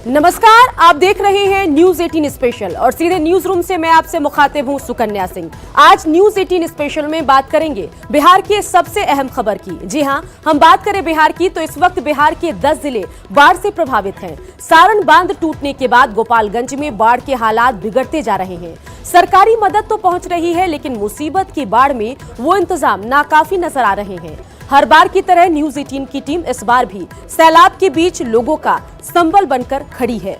नमस्कार, आप देख रहे हैं न्यूज 18 स्पेशल और सीधे न्यूज रूम से मैं आपसे मुखातिब हूं सुकन्या सिंह। आज न्यूज 18 स्पेशल में बात करेंगे बिहार की सबसे अहम खबर की। जी हां, हम बात करें बिहार की तो इस वक्त बिहार के 10 जिले बाढ़ से प्रभावित हैं। सारण बांध टूटने के बाद गोपालगंज में बाढ़ के हालात बिगड़ते जा रहे हैं। सरकारी मदद तो पहुंच रही है, लेकिन मुसीबत की बाढ़ में वो इंतजाम नाकाफी नजर आ रहे हैं। हर बार की तरह न्यूज 18 की टीम इस बार भी सैलाब के बीच लोगों का संबल बनकर खड़ी है।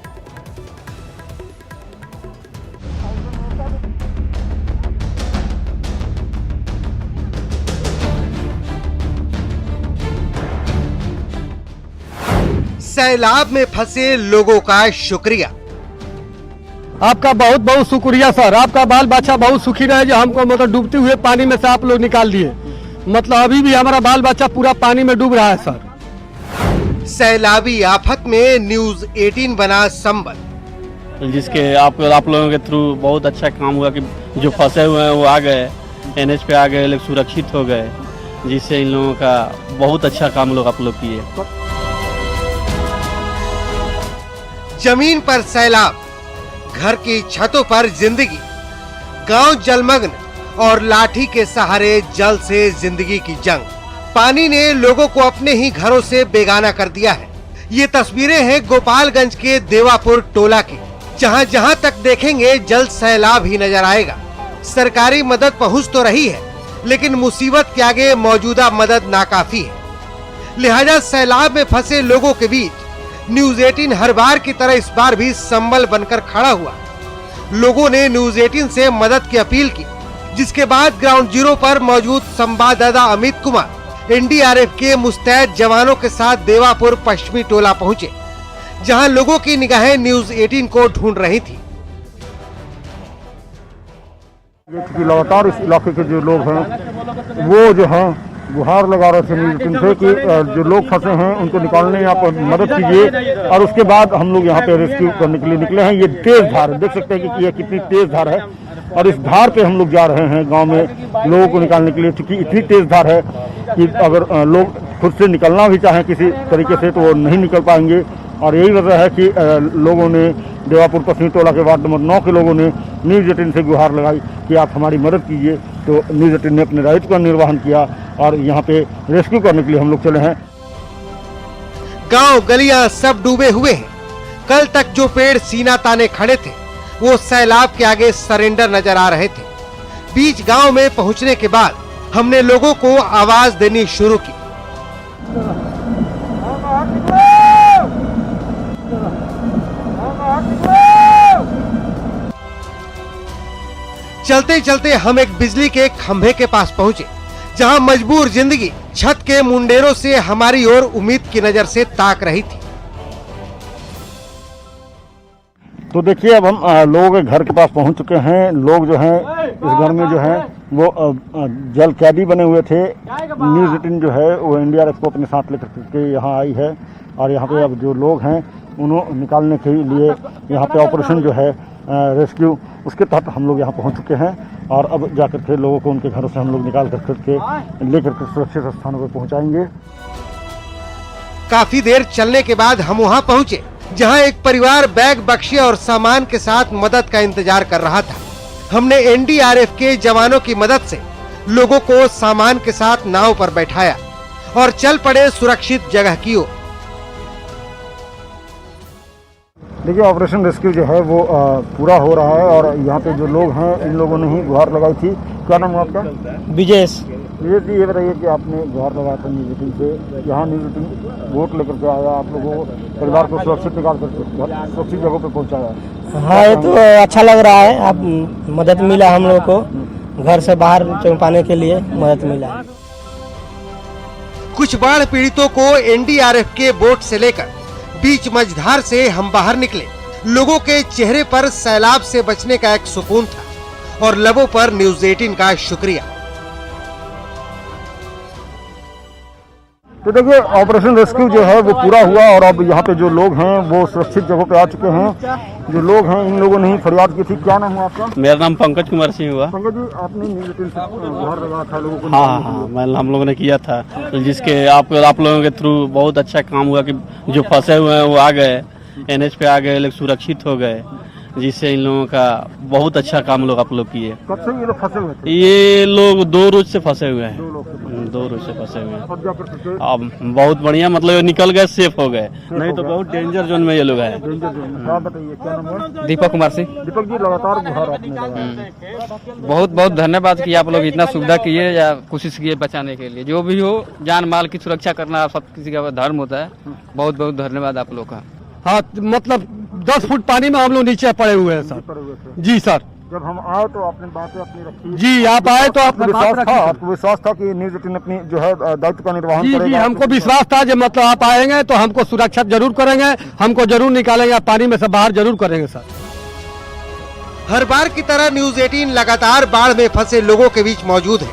सैलाब में फंसे लोगों का शुक्रिया। आपका बहुत बहुत शुक्रिया सर। आपका बाल बच्चा बहुत सुखी रहे जो हमको मतलब डूबते हुए पानी में से आप लोग निकाल दिए। मतलब अभी भी हमारा बाल बच्चा पूरा पानी में डूब रहा है सर। सैलाबी आफत में न्यूज 18 बना संबल। जिसके आप लोगों के थ्रू बहुत अच्छा काम हुआ कि जो फंसे हुए हैं वो आ गए, एनएच पे आ गए, लोग सुरक्षित हो गए, जिससे इन लोगों का बहुत अच्छा काम लोग आप लोग किए। जमीन पर सैलाब, घर की छतों पर जिंदगी, गांव जलमग्न और लाठी के सहारे जल से जिंदगी की जंग। पानी ने लोगों को अपने ही घरों से बेगाना कर दिया है। ये तस्वीरें हैं गोपालगंज के देवापुर टोला की, जहां जहां तक देखेंगे जल सैलाब ही नजर आएगा। सरकारी मदद पहुंच तो रही है, लेकिन मुसीबत के आगे मौजूदा मदद नाकाफी है। लिहाजा सैलाब में फंसे लोगों के बीच न्यूज 18 हर बार की तरह इस बार भी संबल बनकर खड़ा हुआ। लोगों ने न्यूज 18 से मदद की अपील की, जिसके बाद ग्राउंड जीरो पर मौजूद संवाददाता अमित कुमार एनडीआरएफ के मुस्तैद जवानों के साथ देवापुर पश्चिमी टोला पहुंचे, जहां लोगों की निगाहें न्यूज 18 को ढूंढ रही थी। लगातार इस इलाके के जो लोग हैं वो जो हैं गुहार लगा रहे थे न्यूज 18 से कि जो लोग फंसे हैं उनको निकालने यहाँ पर मदद कीजिए। और उसके बाद हम लोग यहाँ पे रेस्क्यू करने के लिए निकले हैं। ये तेज धार है, देख सकते हैं कि ये कितनी तेज धार है और इस धार पे हम लोग जा रहे हैं गांव में लोगों को निकालने के लिए। क्योंकि इतनी तेज धार है कि अगर लोग खुद से निकलना भी चाहें किसी तरीके से तो वो नहीं निकल पाएंगे। और यही वजह है कि लोगों ने देवापुर पश्चिमी टोला के वार्ड नंबर 9 के लोगों ने न्यूज 18 से गुहार लगाई कि आप हमारी मदद कीजिए। तो न्यूज 18 ने अपने दायित्व का निर्वहन किया और यहाँ पे रेस्क्यू करने के लिए हम लोग चले हैं। गांव गलियां सब डूबे हुए हैं। कल तक जो पेड़ सीना ताने खड़े थे वो सैलाब के आगे सरेंडर नजर आ रहे थे। बीच गांव में पहुंचने के बाद हमने लोगों को आवाज देनी शुरू की। चलते चलते हम एक बिजली के खंभे के पास पहुंचे, जहां मजबूर जिंदगी छत के मुंडेरों से हमारी ओर उम्मीद की नजर से ताक रही थी। तो देखिए अब हम लोगों के घर के पास पहुंच चुके हैं। लोग जो हैं इस घर में जो हैं वो जल कैदी बने हुए थे। न्यूज 18 जो है वो एनडीआरएफ को अपने साथ लेकर के यहाँ आई है और यहाँ पे अब जो लोग हैं उन्हें निकालने के लिए यहाँ पे ऑपरेशन जो है रेस्क्यू, उसके तहत हम लोग यहाँ पहुँच चुके हैं। और अब जाकर के लोगों को उनके घरों से हम लोग निकाल करके लेकर के सुरक्षित स्थानों पर पहुँचाएंगे। काफी देर चलने के बाद हम वहाँ पहुँचे, जहां एक परिवार बैग बक्से और सामान के साथ मदद का इंतजार कर रहा था। हमने एनडीआरएफ के जवानों की मदद से लोगों को सामान के साथ नाव पर बैठाया और चल पड़े सुरक्षित जगह की ओर। देखिए ऑपरेशन रेस्क्यू जो है वो पूरा हो रहा है और यहाँ पे जो लोग हैं इन लोगों ने ही गुहार लगाई थी। क्या नाम है आपका? विजय ये बताइए कि आपने गुहार लगाया था न्यूज 18 से, यहाँ न्यूज 18 वोट लेकर के आया, आप लोगों को परिवार को सुरक्षित निकाल कर सुरक्षित जगह पे पहुँचाया। हाँ, ये तो अच्छा लग रहा है। अब मदद मिला हम लोग को, घर से बाहर चौंकाने के लिए मदद मिला। कुछ बाढ़ पीड़ितों को एनडीआरएफ के बोट से लेकर बीच मझधार से हम बाहर निकले। लोगों के चेहरे पर सैलाब से बचने का एक सुकून था और लबों पर न्यूज 18 का शुक्रिया। तो देखिए ऑपरेशन रेस्क्यू जो है वो पूरा हुआ और अब यहाँ पे जो लोग हैं वो सुरक्षित जगह पे आ चुके हैं। जो लोग हैं इन लोगों ने ही फरियाद की थी। क्या नाम है आपका? मेरा नाम पंकज कुमार सिंह हुआ। पंकज जी, आपने न्यूज 18 से गुहार लगाया था लोगों को? हाँ, हम लोगों ने किया था, जिसके आप लोगों के थ्रू बहुत अच्छा काम हुआ कि जो फंसे हुए हैं वो आ गए, NH पे आ गए, लोग सुरक्षित हो गए, जिससे इन लोगों का बहुत अच्छा काम लोग आप लोग किए। कब से ये लोग फंसे हुए थे? ये लोग 2 रोज से फंसे हुए हैं, 2 रोज से फंसे हुए हैं। अब जाकर फंसे? अब बहुत बढ़िया, मतलब निकल गए, सेफ हो गए, नहीं तो बहुत डेंजर जोन में ये लोग हैं। आप बताइए क्या नाम है? दीपक कुमार सिंह। दीपक जी, लगातार बुखार आपने लगाया। बहुत बहुत धन्यवाद कि आप लोग इतना सुविधा किए या कोशिश किए बचाने के लिए। जो भी हो, जान माल की सुरक्षा करना सब किसी का धर्म होता है। बहुत बहुत धन्यवाद आप लोग का। हाँ, मतलब 10 फुट पानी में हम लोग नीचे पड़े हुए हैं सर। जी सर, जब हम आए तो आपने बातें अपनी रखी? जी आप आए तो आपको विश्वास था कि न्यूज 18 अपनी जो है दायित्व का निर्वहन करेगा? जी, हमको विश्वास था जो मतलब आप आएंगे तो हमको सुरक्षा जरूर करेंगे, हमको जरूर निकालेंगे, पानी में से बाहर जरूर करेंगे सर। हर बार की तरह न्यूज 18 लगातार बाढ़ में फंसे लोगों के बीच मौजूद है।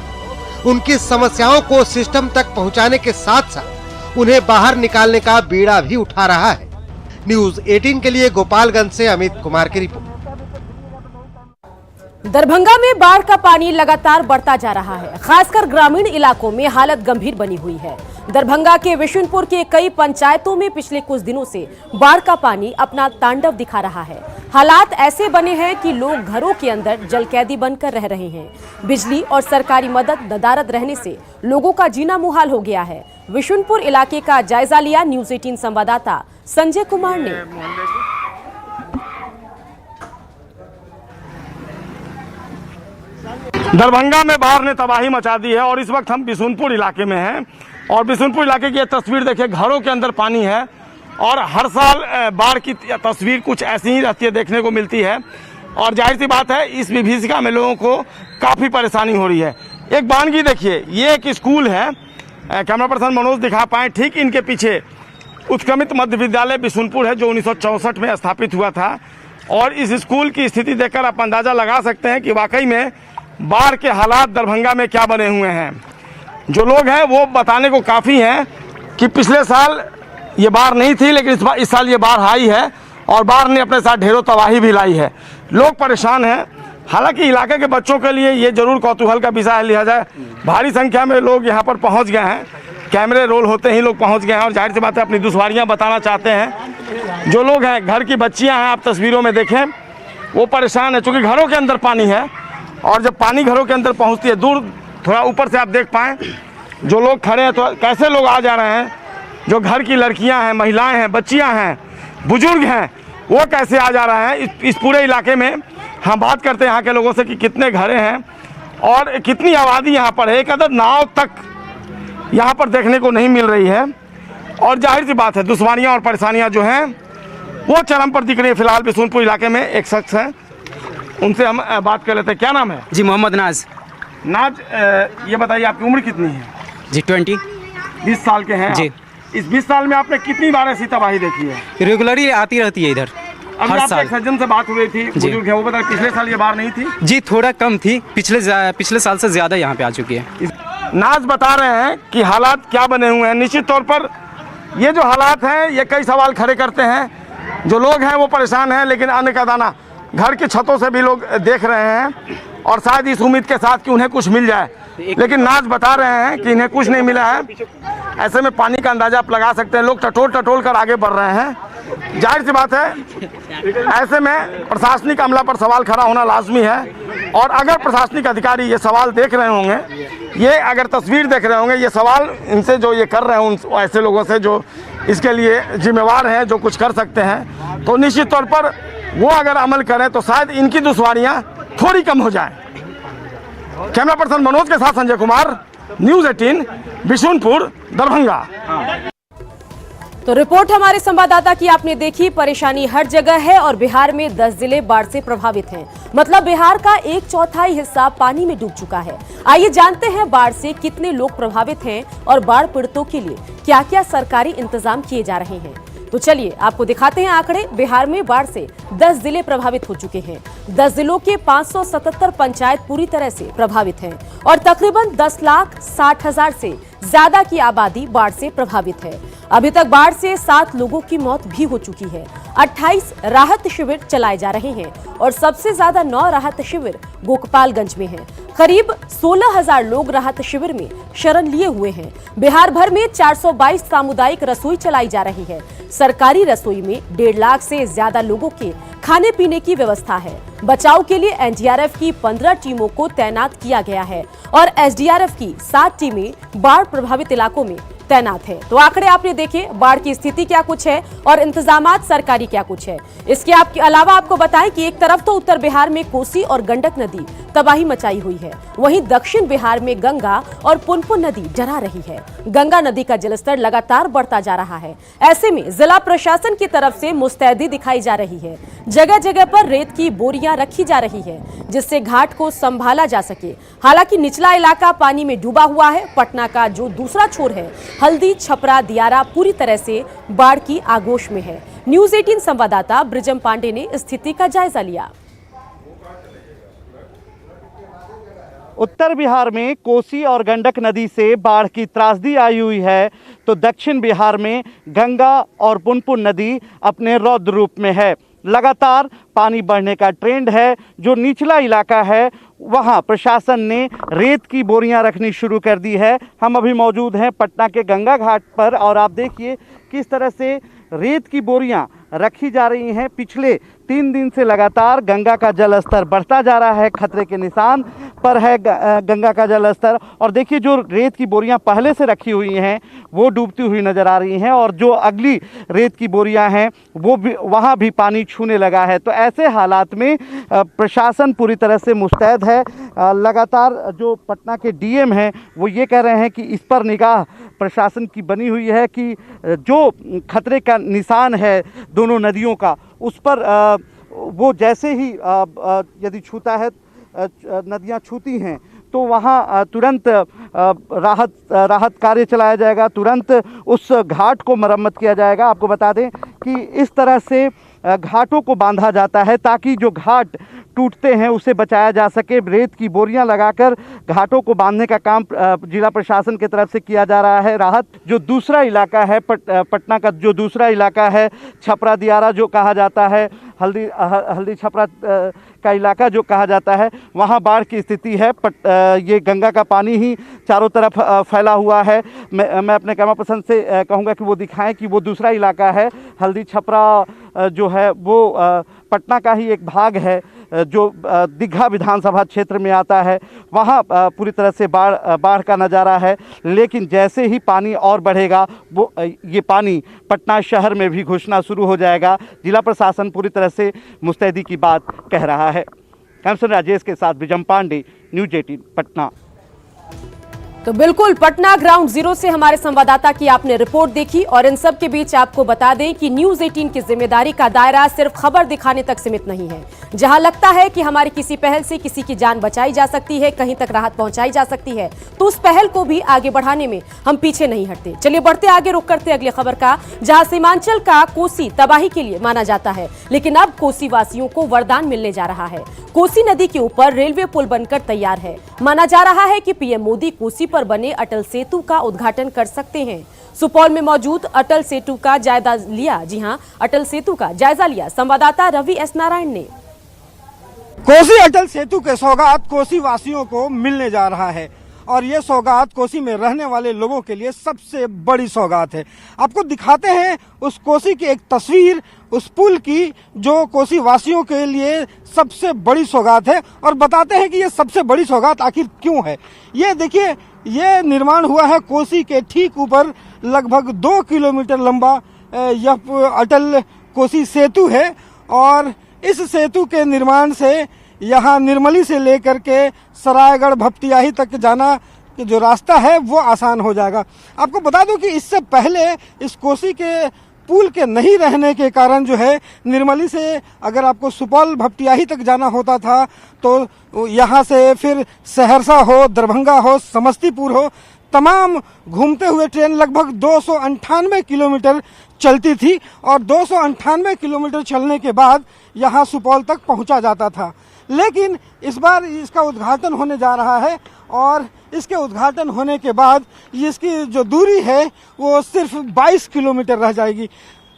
उनकी समस्याओं को सिस्टम तक पहुंचाने के साथ साथ उन्हें बाहर निकालने का बीड़ा भी उठा रहा है। न्यूज 18 के लिए गोपालगंज से अमित कुमार की रिपोर्ट। दरभंगा में बाढ़ का पानी लगातार बढ़ता जा रहा है। खासकर ग्रामीण इलाकों में हालत गंभीर बनी हुई है। दरभंगा के विशुनपुर के कई पंचायतों में पिछले कुछ दिनों से बाढ़ का पानी अपना तांडव दिखा रहा है। हालात ऐसे बने हैं कि लोग घरों के अंदर जलकैदी बनकर रह रहे हैं। बिजली और सरकारी मदद नदारद रहने से लोगों का जीना मुहाल हो गया है। विशुनपुर इलाके का जायजा लिया न्यूज 18 संवाददाता संजय कुमार ने। दरभंगा में बाढ़ ने तबाही मचा दी है और इस वक्त हम बिशुनपुर इलाके में हैं और बिशुनपुर इलाके की ये तस्वीर देखिए, घरों के अंदर पानी है और हर साल बाढ़ की तस्वीर कुछ ऐसी ही रहती है, देखने को मिलती है। और जाहिर सी बात है, इस विभीषिका में लोगों को काफ़ी परेशानी हो रही है। एक बानगी देखिए, ये एक स्कूल है, कैमरा पर्सन मनोज दिखा पाए, ठीक इनके पीछे उत्क्रमित मध्य विद्यालय बिशुनपुर है जो 1964 में स्थापित हुआ था। और इस स्कूल की स्थिति देखकर आप अंदाज़ा लगा सकते हैं कि वाकई में बाढ़ के हालात दरभंगा में क्या बने हुए हैं। जो लोग हैं वो बताने को काफ़ी हैं कि पिछले साल ये बाढ़ नहीं थी, लेकिन इस साल ये बाढ़ आई है और बाढ़ ने अपने साथ ढेरों तबाही भी लाई है। लोग परेशान हैं। हालांकि इलाके के बच्चों के लिए ये जरूर कौतूहल का विषय लिया जाए। भारी संख्या में लोग यहाँ पर पहुँच गए हैं, कैमरे रोल होते ही लोग पहुँच गए हैं और जाहिर सी बात है अपनी दुश्वारियाँ बताना चाहते हैं। जो लोग हैं, घर की बच्चियाँ हैं, आप तस्वीरों में देखें, वो परेशान है चूँकि घरों के अंदर पानी है और जब पानी घरों के अंदर पहुंचती है, दूर थोड़ा ऊपर से आप देख पाएँ जो लोग खड़े हैं तो कैसे लोग आ जा रहे हैं। जो घर की लड़कियां हैं, महिलाएं हैं, बच्चियां हैं, बुजुर्ग हैं, वो कैसे आ जा रहे हैं। इस पूरे इलाके में हम बात करते हैं यहाँ के लोगों से कि कितने घरें हैं और कितनी आबादी यहाँ पर है। एक अदर नाव तक यहाँ पर देखने को नहीं मिल रही है और जाहिर सी बात है दुश्वारियाँ और परेशानियाँ जो हैं वो चरम पर दिख रही है। फिलहाल बिशुनपुर इलाके में एक शख्स है, उनसे हम बात कर लेते हैं। क्या नाम है? जी मोहम्मद नाज। नाज, ये बताइए आपकी उम्र कितनी है? जी 20 साल के हैं जी। इस 20 साल में आपने कितनी बार ऐसी तबाही देखी है? रेगुलरली आती रहती है इधर अभी हर आपके साल। एक सज्जन से बात हो रही थी, बुजुर्ग है, वो बता पिछले साल ये बाढ़ नहीं थी? जी थोड़ा कम थी, पिछले साल से ज़्यादा यहाँ पे आ चुकी है। नाज बता रहे हैं कि हालात क्या बने हुए हैं। निश्चित तौर पर ये जो हालात हैं ये कई सवाल खड़े करते हैं। जो लोग हैं वो परेशान हैं, लेकिन अन्न का दाना घर की छतों से भी लोग देख रहे हैं और शायद इस उम्मीद के साथ कि उन्हें कुछ मिल जाए, लेकिन नाज बता रहे हैं कि इन्हें कुछ नहीं मिला है। ऐसे में पानी का अंदाजा आप लगा सकते हैं, लोग टटोल कर आगे बढ़ रहे हैं। जाहिर सी बात है ऐसे में प्रशासनिक अमला पर सवाल खड़ा होना लाजमी है और अगर प्रशासनिक अधिकारी ये सवाल देख रहे होंगे, ये अगर तस्वीर देख रहे होंगे, ये सवाल इनसे जो ये कर रहे हैं उन ऐसे लोगों से जो इसके लिए जिम्मेवार हैं, जो कुछ कर सकते हैं, तो निश्चित तौर पर वो अगर अमल करें तो शायद इनकी दुश्वारियाँ थोड़ी कम हो जाएं। कैमरा पर्सन मनोज के साथ संजय कुमार, न्यूज 18 बिशुनपुर दरभंगा। तो रिपोर्ट हमारे संवाददाता की आपने देखी। परेशानी हर जगह है और बिहार में 10 जिले बाढ़ से प्रभावित हैं। मतलब बिहार का 1/4 हिस्सा पानी में डूब चुका है। आइए जानते हैं बाढ़ से कितने लोग प्रभावित हैं और बाढ़ पीड़ितों के लिए क्या क्या सरकारी इंतजाम किए जा रहे हैं। तो चलिए आपको दिखाते हैं आंकड़े। बिहार में बाढ़ से 10 जिले प्रभावित हो चुके हैं। 10 जिलों के 577 पंचायत पूरी तरह से प्रभावित हैं और तकरीबन 10,60,000 से ज्यादा की आबादी बाढ़ से प्रभावित है। अभी तक बाढ़ से 7 लोगों की मौत भी हो चुकी है। 28 राहत शिविर चलाए जा रहे हैं और सबसे ज्यादा 9 राहत शिविर गोपालगंज में हैं। करीब 16,000 लोग राहत शिविर में शरण लिए हुए हैं। बिहार भर में 422 सामुदायिक रसोई चलाई जा रही है। सरकारी रसोई में 1.5 लाख से ज्यादा लोगों के खाने पीने की व्यवस्था है। बचाव के लिए एनडीआरएफ की 15 टीमों को तैनात किया गया है और एसडीआरएफ की 7 टीमें बाढ़ प्रभावित इलाकों में तैनात है। तो आंकड़े आपने देखे, बाढ़ की स्थिति क्या कुछ है और इंतजामात सरकारी क्या कुछ है। इसके अलावा आपको बताएं कि एक तरफ तो उत्तर बिहार में कोसी और गंडक नदी तबाही मचाई हुई है, वहीं दक्षिण बिहार में गंगा और पुनपुन नदी डरा रही है। गंगा नदी का जलस्तर लगातार बढ़ता जा रहा है। ऐसे में जिला प्रशासन की तरफ से मुस्तैदी दिखाई जा रही है। जगह जगह पर रेत की बोरियां रखी जा रही है जिससे घाट को संभाला जा सके। हालांकि निचला इलाका पानी में डूबा हुआ है। पटना का जो दूसरा छोर है, हल्दी, छपरा, दियारा पूरी तरह से बाढ़ की आगोश में है। न्यूज 18 संवाददाता ब्रिजम पांडे ने स्थिति का जायजा लिया। उत्तर बिहार में कोसी और गंडक नदी से बाढ़ की त्रासदी आई हुई है, तो दक्षिण बिहार में गंगा और पुनपुन नदी अपने रौद्र रूप में है। लगातार पानी बढ़ने का ट्रेंड है। जो निचला इलाका है वहाँ प्रशासन ने रेत की बोरियां रखनी शुरू कर दी है। हम अभी मौजूद हैं पटना के गंगा घाट पर और आप देखिए किस तरह से रेत की बोरियां रखी जा रही हैं। पिछले 3 दिन से लगातार गंगा का जल स्तर बढ़ता जा रहा है। खतरे के निशान पर है गंगा का जल स्तर। और देखिए जो रेत की बोरियां पहले से रखी हुई हैं वो डूबती हुई नज़र आ रही हैं और जो अगली रेत की बोरियां हैं वो भी वहाँ भी पानी छूने लगा है। तो ऐसे हालात में प्रशासन पूरी तरह से मुस्तैद है। लगातार जो पटना के डीएम हैं वो ये कह रहे हैं कि इस पर निगाह प्रशासन की बनी हुई है कि जो खतरे का निशान है दोनों नदियों का, उस पर वो जैसे ही यदि छूता है, नदियां छूती हैं तो वहाँ तुरंत राहत कार्य चलाया जाएगा, तुरंत उस घाट को मरम्मत किया जाएगा। आपको बता दें कि इस तरह से घाटों को बांधा जाता है ताकि जो घाट टूटते हैं उसे बचाया जा सके। रेत की बोरियां लगाकर घाटों को बांधने का काम जिला प्रशासन की तरफ से किया जा रहा है। राहत जो दूसरा इलाका है पटना का जो दूसरा इलाका है छपरा दियारा जो कहा जाता है, हल्दी छपरा का इलाका जो कहा जाता है, वहाँ बाढ़ की स्थिति है। ये गंगा का पानी ही चारों तरफ फैला हुआ है। मैं अपने कैमरा पर्सन से कहूँगा कि वो दिखाएं कि वो दूसरा इलाका है। हल्दी छपरा जो है वो पटना का ही एक भाग है जो दीघा विधानसभा क्षेत्र में आता है। वहाँ पूरी तरह से बाढ़ का नज़ारा है। लेकिन जैसे ही पानी और बढ़ेगा वो ये पानी पटना शहर में भी घुसना शुरू हो जाएगा। जिला प्रशासन पूरी तरह से मुस्तैदी की बात कह रहा है। कैमसन राजेश के साथ ब्रिजम पांडे, न्यूज 18 पटना। तो बिल्कुल पटना ग्राउंड जीरो से हमारे संवाददाता की आपने रिपोर्ट देखी और इन सब के बीच आपको बता दें कि न्यूज 18 की जिम्मेदारी का दायरा सिर्फ खबर दिखाने तक सीमित नहीं है। जहां लगता है कि हमारी किसी पहल से किसी की जान बचाई जा सकती है, कहीं तक राहत पहुंचाई जा सकती है, तो उस पहल को भी आगे बढ़ाने में हम पीछे नहीं हटते। चलिए बढ़ते आगे, रुक करते अगली खबर का, जहां सीमांचल का कोसी तबाही के लिए माना जाता है, लेकिन अब कोसी वासियों को वरदान मिलने जा रहा है। कोसी नदी के ऊपर रेलवे पुल बनकर तैयार है। माना जा रहा है कि पीएम मोदी कोसी पर बने अटल सेतु का उद्घाटन कर सकते हैं। सुपौल में मौजूद अटल सेतु का जायजा लिया। जी हां, अटल सेतु का जायजा लिया संवाददाता रवि एस नारायण ने। कोसी अटल सेतु के सौगात कोसी वासियों को मिलने जा रहा है और ये सौगात कोसी में रहने वाले लोगों के लिए सबसे बड़ी सौगात है। आपको दिखाते हैं उस कोसी की एक तस्वीर, उस पुल की जो कोसी वासियों के लिए सबसे बड़ी सौगात है, और बताते हैं कि ये सबसे बड़ी सौगात आखिर क्यों है। ये देखिए, ये निर्माण हुआ है कोसी के ठीक ऊपर लगभग 2 किलोमीटर लंबा यह अटल कोसी सेतु है और इस सेतु के निर्माण से यहाँ निर्मली से लेकर के सरायगढ़ भपटियाही तक जाना जो रास्ता है वो आसान हो जाएगा। आपको बता दूं कि इससे पहले इस कोसी के पुल के नहीं रहने के कारण जो है निर्मली से अगर आपको सुपौल भपटियाही तक जाना होता था तो यहाँ से फिर सहरसा हो, दरभंगा हो, समस्तीपुर हो, तमाम घूमते हुए ट्रेन लगभग 298 किलोमीटर चलती थी और 298 किलोमीटर चलने के बाद यहाँ सुपौल तक पहुँचा जाता था। लेकिन इस बार इसका उद्घाटन होने जा रहा है और इसके उद्घाटन होने के बाद इसकी जो दूरी है वो सिर्फ 22 किलोमीटर रह जाएगी।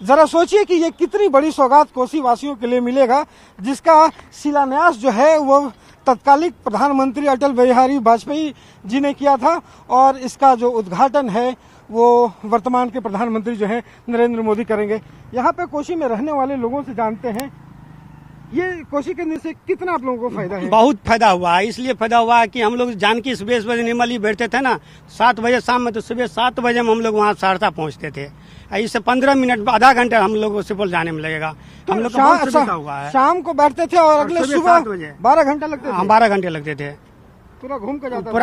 जरा सोचिए कि ये कितनी बड़ी सौगात कोसी वासियों के लिए मिलेगा, जिसका शिलान्यास जो है वो तत्कालिक प्रधानमंत्री अटल बिहारी वाजपेयी जी ने किया था और इसका जो उद्घाटन है वो वर्तमान के प्रधानमंत्री जो हैं नरेंद्र मोदी करेंगे। यहाँ पे कोसी में रहने वाले लोगों से जानते हैं ये कोसी करने से कितना आप लोगों को फायदा है। बहुत फायदा हुआ है, इसलिए फायदा हुआ है कि हम लोग जानकी सुबह सुबह निर्मली बैठते थे ना 7 बजे शाम में, तो सुबह 7 बजे में हम लोग वहाँ सहरसा पहुँचते थे। इससे 15 मिनट आधा घंटा हम लोग सुपौल जाने में लगेगा। हम लोग का बहुत सुविधा हुआ है। शाम को बैठते थे और अगले सुबह 12 घंटा लगते थे। 12 घंटे लगते थे, पूरा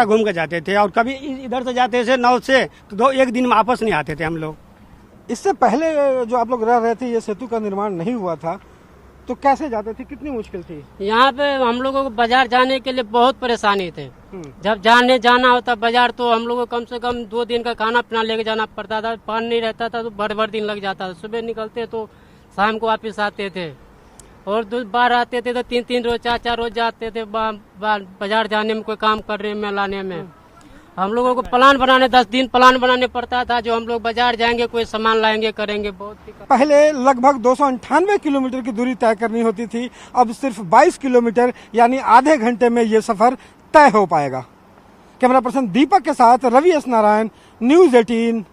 घूम कर जाते थे। और कभी इधर से जाते थे 9 से तो एक दिन में वापस नहीं आते थे हम लोग। इससे पहले जो आप लोग रह रहे थे, ये सेतु का निर्माण नहीं हुआ था, तो कैसे जाते थे, कितनी मुश्किल थी? यहाँ पे हम लोगों को बाजार जाने के लिए बहुत परेशानी थे। जब जाना होता बाजार तो हम लोगों को कम से कम 2 दिन का खाना पीना लेके जाना पड़ता था। पानी नहीं रहता था तो भर दिन लग जाता था। सुबह निकलते तो शाम को वापस आते थे, और बार आते थे तो 3 रोज 4 रोज जाते थे बाजार जाने में, कोई काम करने में लाने में। हम लोगों को प्लान बनाने 10 दिन प्लान बनाने पड़ता था, जो हम लोग बाजार जाएंगे, कोई सामान लाएंगे, करेंगे। बहुत पहले लगभग 298 किलोमीटर की दूरी तय करनी होती थी, अब सिर्फ 22 किलोमीटर यानी आधे घंटे में ये सफर तय हो पाएगा। कैमरा पर्सन दीपक के साथ रवि एस नारायण, न्यूज 18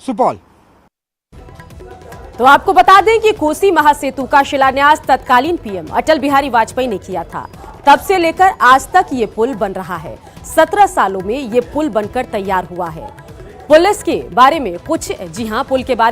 सुपौल। तो आपको बता दें कि कोसी महासेतु का शिलान्यास तत्कालीन पीएम अटल बिहारी वाजपेयी ने किया था। तब से लेकर आज तक ये पुल बन रहा है। 17 सालों में ये पुल बनकर तैयार हुआ है। पुल के बारे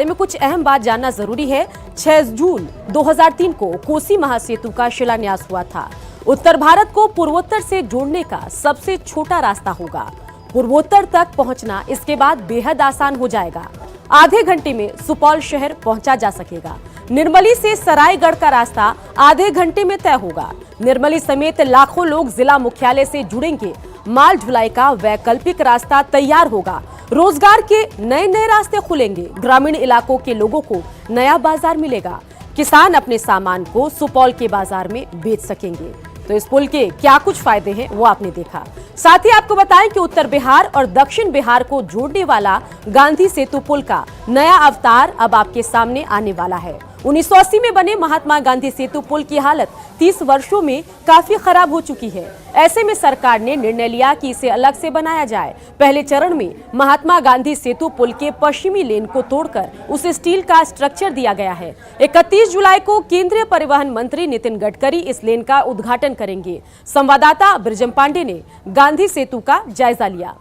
में कुछ अहम बात जानना जरूरी है। 6 जून 2003 को कोसी महासेतु का शिलान्यास हुआ था। उत्तर भारत को पूर्वोत्तर से जोड़ने का सबसे छोटा रास्ता होगा। पूर्वोत्तर तक पहुंचना इसके बाद बेहद आसान हो जाएगा। आधे घंटे में सुपौल शहर पहुंचा जा सकेगा। निर्मली से सरायगढ़ का रास्ता आधे घंटे में तय होगा। निर्मली समेत लाखों लोग जिला मुख्यालय से जुड़ेंगे। माल ढुलाई का वैकल्पिक रास्ता तैयार होगा। रोजगार के नए रास्ते खुलेंगे। ग्रामीण इलाकों के लोगों को नया बाजार मिलेगा। किसान अपने सामान को सुपौल के बाजार में बेच सकेंगे। तो इस पुल के क्या कुछ फायदे हैं वो आपने देखा। साथ ही आपको बताएं कि उत्तर बिहार और दक्षिण बिहार को जोड़ने वाला गांधी सेतु पुल का नया अवतार अब आपके सामने आने वाला है। 1980 में बने महात्मा गांधी सेतु पुल की हालत 30 वर्षों में काफी खराब हो चुकी है। ऐसे में सरकार ने निर्णय लिया कि इसे अलग से बनाया जाए। पहले चरण में महात्मा गांधी सेतु पुल के पश्चिमी लेन को तोड़कर उसे स्टील का स्ट्रक्चर दिया गया है। 31 जुलाई को केंद्रीय परिवहन मंत्री नितिन गडकरी इस लेन का उद्घाटन करेंगे। संवाददाता ब्रिजम पांडे ने गांधी सेतु का जायजा लिया।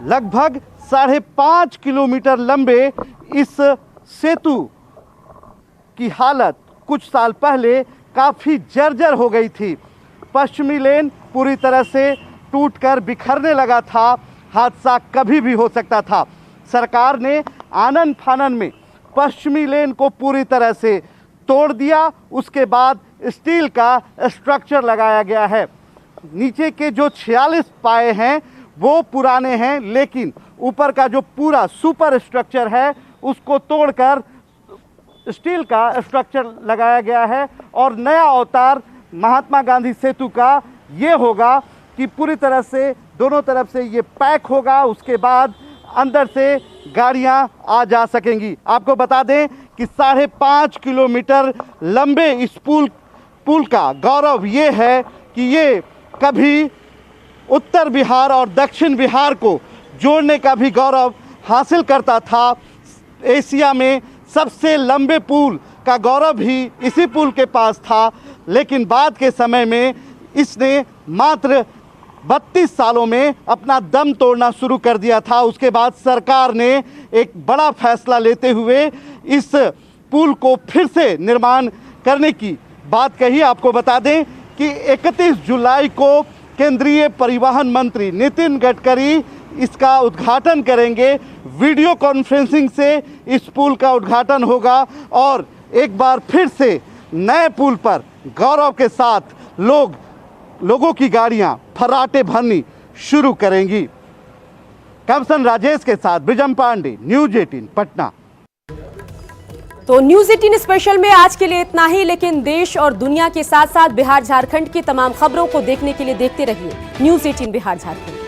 लगभग 5.5 किलोमीटर लंबे इस सेतु की हालत कुछ साल पहले काफ़ी जर्जर हो गई थी। पश्चिमी लेन पूरी तरह से टूटकर बिखरने लगा था। हादसा कभी भी हो सकता था। सरकार ने आनन फानन में पश्चिमी लेन को पूरी तरह से तोड़ दिया। उसके बाद स्टील का स्ट्रक्चर लगाया गया है। नीचे के जो 46 पाए हैं वो पुराने हैं, लेकिन ऊपर का जो पूरा सुपर स्ट्रक्चर है उसको तोड़कर स्टील का स्ट्रक्चर लगाया गया है। और नया अवतार महात्मा गांधी सेतु का ये होगा कि पूरी तरह से दोनों तरफ से ये पैक होगा। उसके बाद अंदर से गाड़ियां आ जा सकेंगी। आपको बता दें कि 5.5 किलोमीटर लंबे इस पुल का गौरव ये है कि ये कभी उत्तर बिहार और दक्षिण बिहार को जोड़ने का भी गौरव हासिल करता था। एशिया में सबसे लंबे पुल का गौरव भी इसी पुल के पास था, लेकिन बाद के समय में इसने मात्र 32 सालों में अपना दम तोड़ना शुरू कर दिया था। उसके बाद सरकार ने एक बड़ा फैसला लेते हुए इस पुल को फिर से निर्माण करने की बात कही। आपको बता दें कि 31 जुलाई को केंद्रीय परिवहन मंत्री नितिन गडकरी इसका उद्घाटन करेंगे। वीडियो कॉन्फ्रेंसिंग से इस पुल का उद्घाटन होगा और एक बार फिर से नए पुल पर गौरव के साथ लोगों की गाड़ियां फर्राटे भरनी शुरू करेंगी। कैप्टन राजेश के साथ ब्रिजम पांडे, न्यूज 18 पटना। तो न्यूज 18 स्पेशल में आज के लिए इतना ही, लेकिन देश और दुनिया के साथ साथ बिहार झारखंड की तमाम खबरों को देखने के लिए देखते रहिए न्यूज 18 बिहार झारखंड।